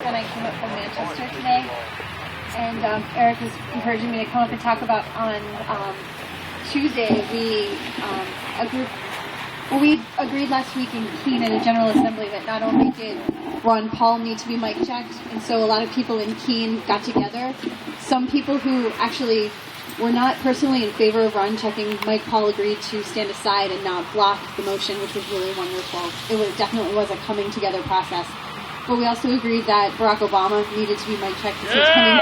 And I came up from Manchester today, and Eric was encouraging me to come up and talk about on Tuesday. We agreed last week in Keene at a General Assembly that not only did Ron Paul need to be mic checked, and so a lot of people in Keene got together. Some people who actually were not personally in favor of Ron checking, Mike Paul agreed to stand aside and not block the motion, which was really wonderful. It definitely was a coming together process. But we also agreed that Barack Obama needed to be mic checked as he was coming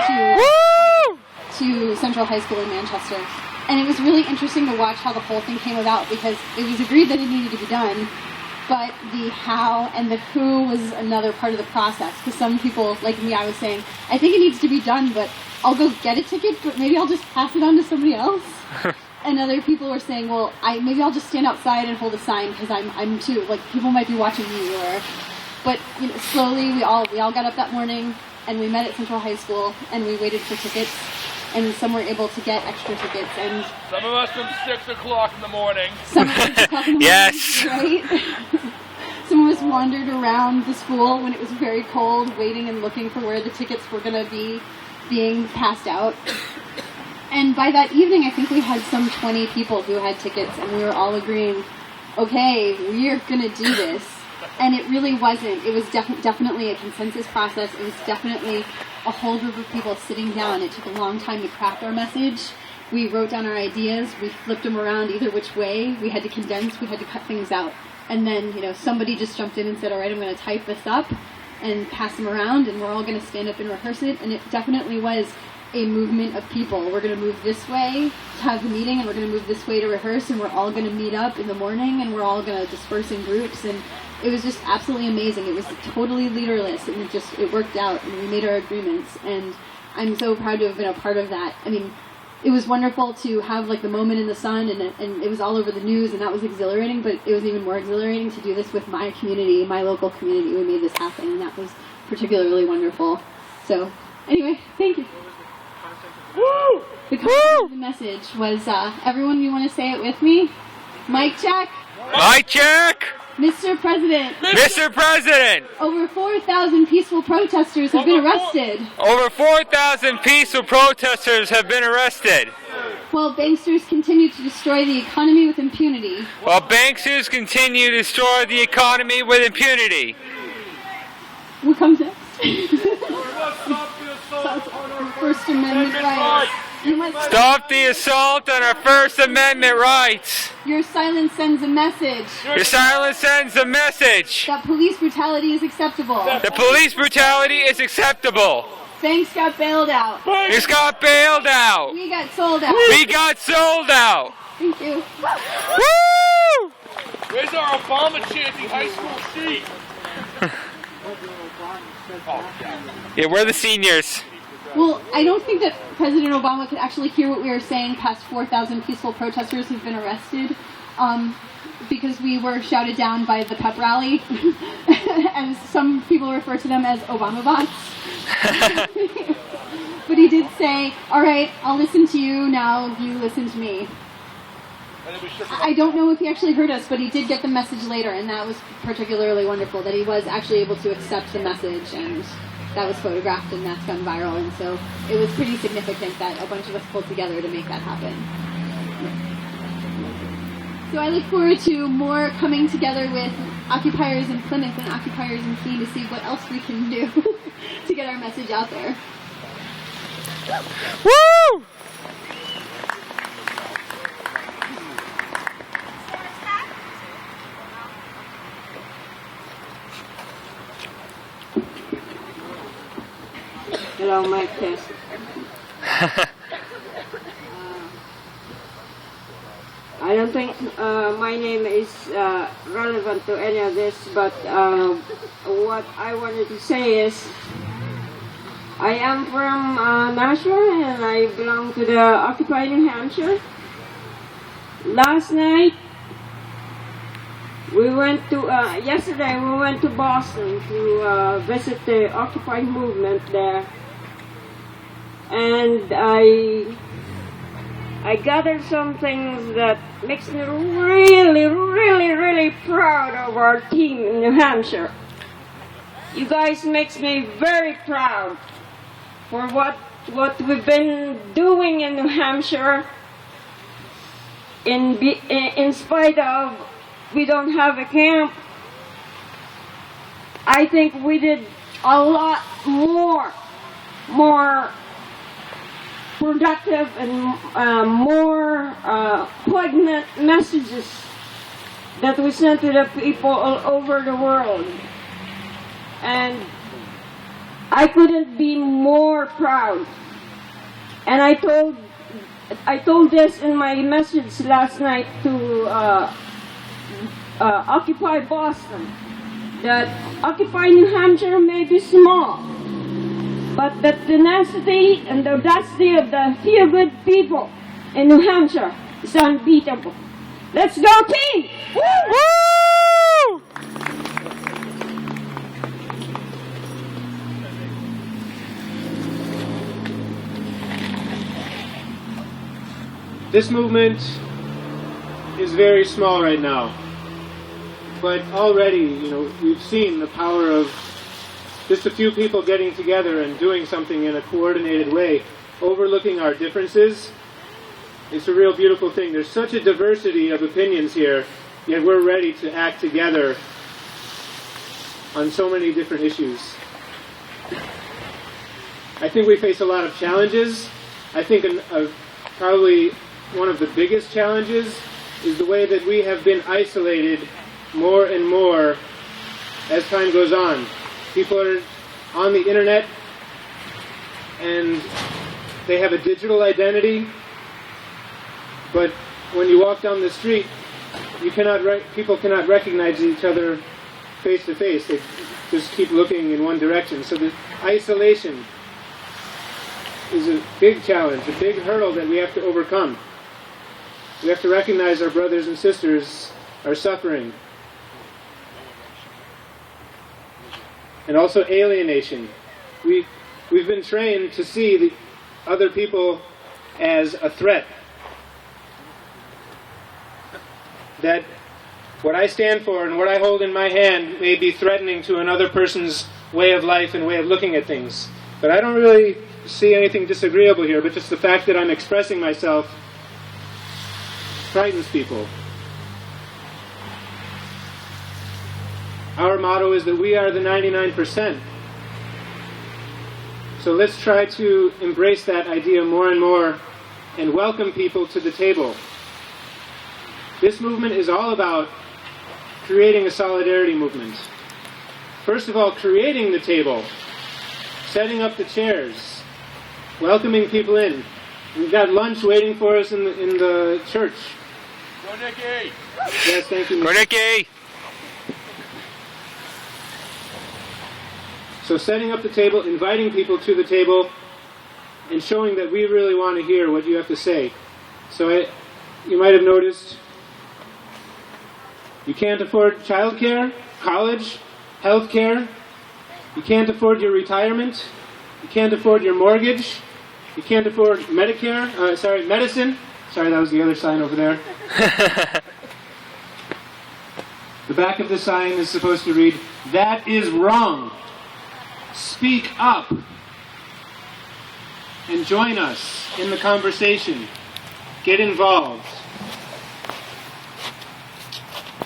to Central High School in Manchester. And it was really interesting to watch how the whole thing came about, because it was agreed that it needed to be done, but the how and the who was another part of the process. Because some people, like me, I was saying, I think it needs to be done, but I'll go get a ticket, but maybe I'll just pass it on to somebody else. And other people were saying, well, maybe I'll just stand outside and hold a sign, because I'm too, like, people might be watching me, or... But slowly, we all got up that morning, and we met at Central High School, and we waited for tickets, and some were able to get extra tickets. And some of us from 6 o'clock in the morning. Some of us 6 o'clock in the morning, yes. Right? Some of us wandered around the school when it was very cold, waiting and looking for where the tickets were going to be being passed out. And by that evening, I think we had some 20 people who had tickets, and we were all agreeing, okay, we're going to do this. And it really wasn't. It was definitely a consensus process. It was definitely a whole group of people sitting down. It took a long time to craft our message. We wrote down our ideas. We flipped them around either which way. We had to condense. We had to cut things out. And then, somebody just jumped in and said, all right, I'm going to type this up and pass them around, and we're all going to stand up and rehearse it. And it definitely was a movement of people. We're going to move this way to have the meeting, and we're going to move this way to rehearse, and we're all going to meet up in the morning, and we're all going to disperse in groups. And it was just absolutely amazing. It was totally leaderless, and it worked out, and we made our agreements, and I'm so proud to have been a part of that. I mean, it was wonderful to have the moment in the sun, and it was all over the news, and that was exhilarating, but it was even more exhilarating to do this with my community, my local community. We made this happen, and that was particularly wonderful. So, anyway, thank you. Woo! The content of the message was, everyone, you want to say it with me? Mic check. Mic check. Mr. President. Mr. President. Over 4,000 peaceful protesters have been arrested. Over 4,000 peaceful protesters have been arrested. While banksters continue to destroy the economy with impunity. While banksters continue to destroy the economy with impunity. What comes next? First Amendment rights. Stop the assault on our First Amendment rights. Your silence sends a message. Your silence sends a message. That police brutality is acceptable. The police brutality is acceptable. Banks got bailed out. Banks got bailed out. We got sold out. We got sold out. Thank you. Woo! Where's our Obama chanting high school sheet? Yeah, we're the seniors. Well, I don't think that President Obama could actually hear what we were saying past 4,000 peaceful protesters who've been arrested, because we were shouted down by the pep rally, and some people refer to them as Obama bots. But he did say, all right, I'll listen to you, now you listen to me. I don't know if he actually heard us, but he did get the message later, and that was particularly wonderful, that he was actually able to accept the message, and that was photographed, and that's gone viral, and so it was pretty significant that a bunch of us pulled together to make that happen. So I look forward to more coming together with occupiers in Plymouth and occupiers in Keene to see what else we can do to get our message out there. Woo! Hello, mic test. I don't think my name is relevant to any of this, but what I wanted to say is I am from Nashville, and I belong to the Occupy New Hampshire. Last night, yesterday we went to Boston to visit the Occupy movement there. And I gathered some things that makes me really, really, really proud of our team in New Hampshire. You guys makes me very proud for what we've been doing in New Hampshire. In spite of we don't have a camp, I think we did a lot more productive and more poignant messages that we sent to the people all over the world. And I couldn't be more proud. And I told this in my message last night to Occupy Boston, that Occupy New Hampshire may be small, but the tenacity and the audacity of the few good people in New Hampshire is unbeatable. Let's go, team! Woo! Woo! This movement is very small right now, but already, we've seen the power of just a few people getting together and doing something in a coordinated way, overlooking our differences. It's a real beautiful thing. There's such a diversity of opinions here, yet we're ready to act together on so many different issues. I think we face a lot of challenges. I think probably one of the biggest challenges is the way that we have been isolated more and more as time goes on. People are on the internet and they have a digital identity, but when you walk down the street, people cannot recognize each other face to face. They just keep looking in one direction. So the isolation is a big challenge, a big hurdle that we have to overcome. We have to recognize our brothers and sisters are suffering. And also alienation. We've been trained to see the other people as a threat. That what I stand for and what I hold in my hand may be threatening to another person's way of life and way of looking at things. But I don't really see anything disagreeable here, but just the fact that I'm expressing myself frightens people. Our motto is that we are the 99%. So let's try to embrace that idea more and more and welcome people to the table. This movement is all about creating a solidarity movement. First of all, creating the table, setting up the chairs, welcoming people in. We've got lunch waiting for us in the church. Go, Nikki! Yes, thank you. Go, Nikki! So setting up the table, inviting people to the table, and showing that we really want to hear what you have to say. So you might have noticed, you can't afford childcare, college, health care. You can't afford your retirement. You can't afford your mortgage. You can't afford medicine. Sorry, that was the other sign over there. The back of the sign is supposed to read, "That is wrong. Speak up and join us in the conversation. Get involved."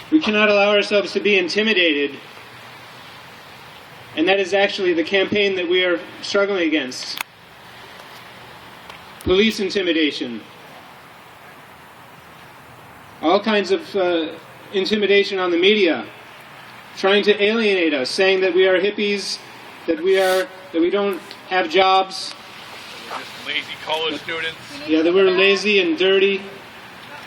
We cannot allow ourselves to be intimidated. And that is actually the campaign that we are struggling against. Police intimidation. All kinds of intimidation on the media. Trying to alienate us, saying that we are hippies, that we don't have jobs. Just lazy college students. Yeah, that we're lazy and dirty.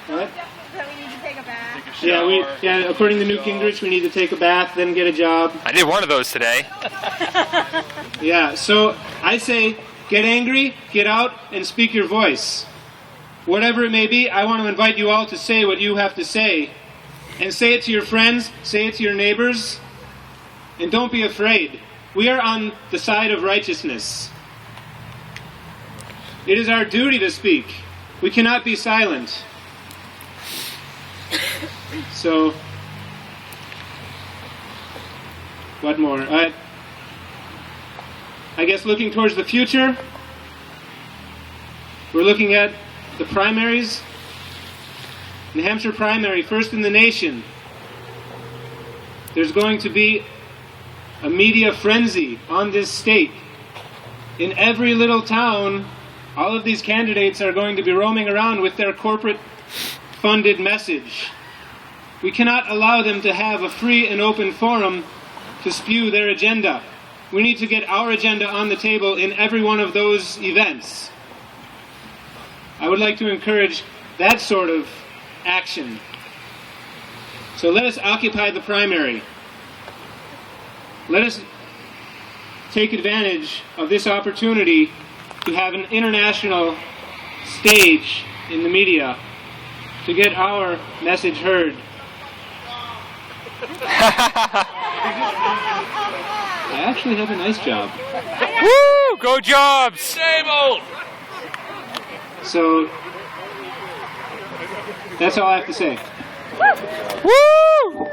What? That we need to take a bath. Take a shower. According to Newt Gingrich, we need to take a bath, then get a job. I did one of those today. Yeah, so I say, get angry, get out, and speak your voice. Whatever it may be, I want to invite you all to say what you have to say. And say it to your friends, say it to your neighbors, and don't be afraid. We are on the side of righteousness. It is our duty to speak. We cannot be silent. So, what more? I guess looking towards the future, we're looking at the primaries. New Hampshire primary, first in the nation. There's going to be a media frenzy on this state. In every little town, all of these candidates are going to be roaming around with their corporate-funded message. We cannot allow them to have a free and open forum to spew their agenda. We need to get our agenda on the table in every one of those events. I would like to encourage that sort of action. So let us occupy the primary. Let us take advantage of this opportunity to have an international stage in the media to get our message heard. I actually have a nice job. Woo! Go Jobs! Disabled! So that's all I have to say. Woo!